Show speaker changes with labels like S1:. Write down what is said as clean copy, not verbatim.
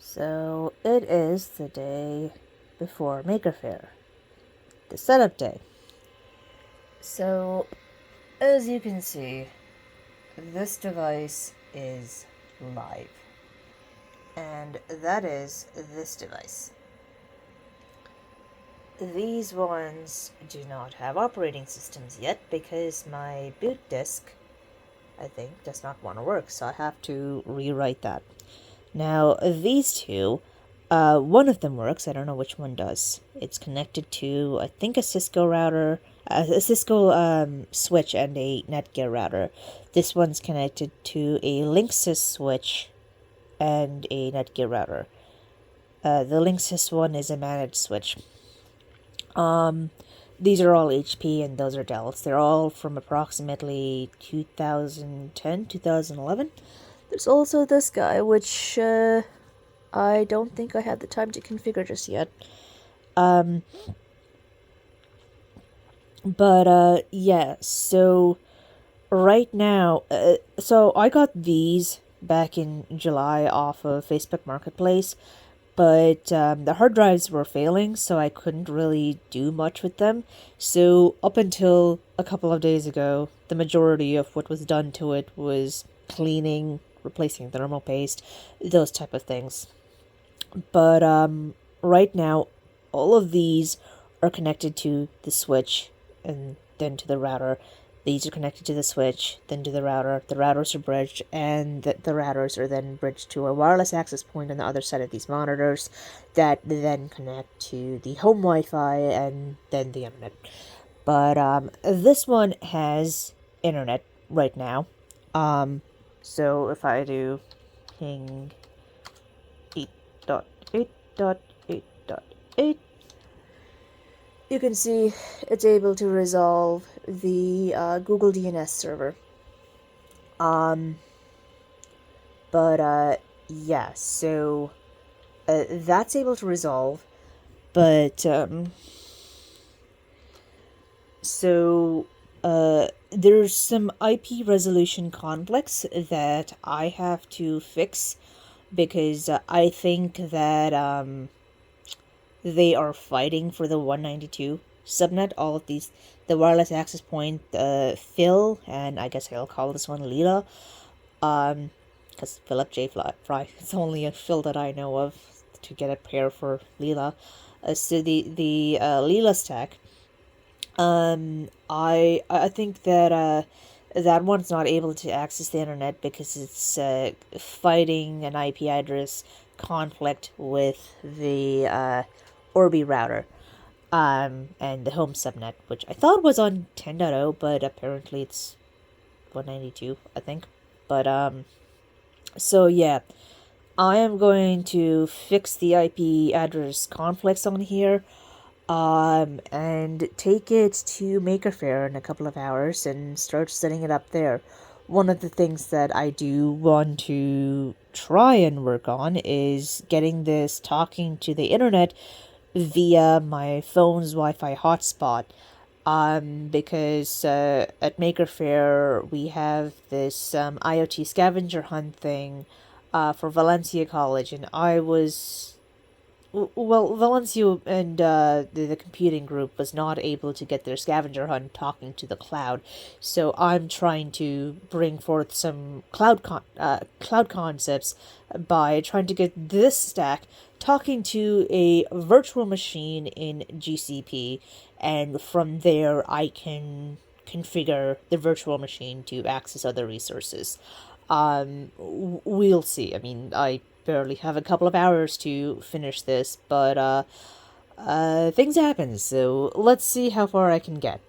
S1: So it is the day before Maker Faire, the setup day. So, as you can see, this device is live. And that is this device. These ones do not have operating systems yet because my boot disk, I think, does not want to work, so I have to rewrite that. Now, these two, one of them works. I don't know which one does. It's connected to, I think, a Cisco router, a Cisco switch, and a Netgear router. This one's connected to a Linksys switch and a Netgear router. The Linksys one is a managed switch. These are all HP and those are Dells. They're all from approximately 2010, 2011. There's also this guy, which I don't think I have the time to configure just yet. Yeah, so right now, so I got these back in July off of Facebook Marketplace, but the hard drives were failing, so I couldn't really do much with them. So up until a couple of days ago, the majority of what was done to it was cleaning, replacing thermal paste, those type of things. But right now, all of these are connected to the switch and then to the router. These are connected to the switch, then to the router. The routers are bridged, and the routers are then bridged to a wireless access point on the other side of these monitors that then connect to the home Wi-Fi and then the internet. But this one has internet right now. So if I do ping 8.8.8.8, you can see it's able to resolve the Google DNS server. Yeah, so that's able to resolve, but there's some IP resolution conflicts that I have to fix because I think that they are fighting for the 192 subnet. All of these, the wireless access point, Phil, and I guess I'll call this one Leela, because Philip J. Fry, it's only a Phil that I know of to get a pair for Leela. So the Leela stack, I think that that one's not able to access the internet because it's fighting an IP address conflict with the Orbi router, and the home subnet, which I thought was on 10.0, but apparently it's 192, I think. But so yeah, I am going to fix the IP address conflicts on here, and take it to Maker Faire in a couple of hours and start setting it up there. One of the things that I do want to try and work on is getting this talking to the internet via my phone's Wi-Fi hotspot. Because at Maker Faire we have this IoT scavenger hunt thing for Valencia College, and I was Valencia and the computing group was not able to get their scavenger hunt talking to the cloud, so I'm trying to bring forth some cloud concepts by trying to get this stack talking to a virtual machine in GCP, and from there I can configure the virtual machine to access other resources. We'll see. I mean, I barely have a couple of hours to finish this, but things happen, so let's see how far I can get.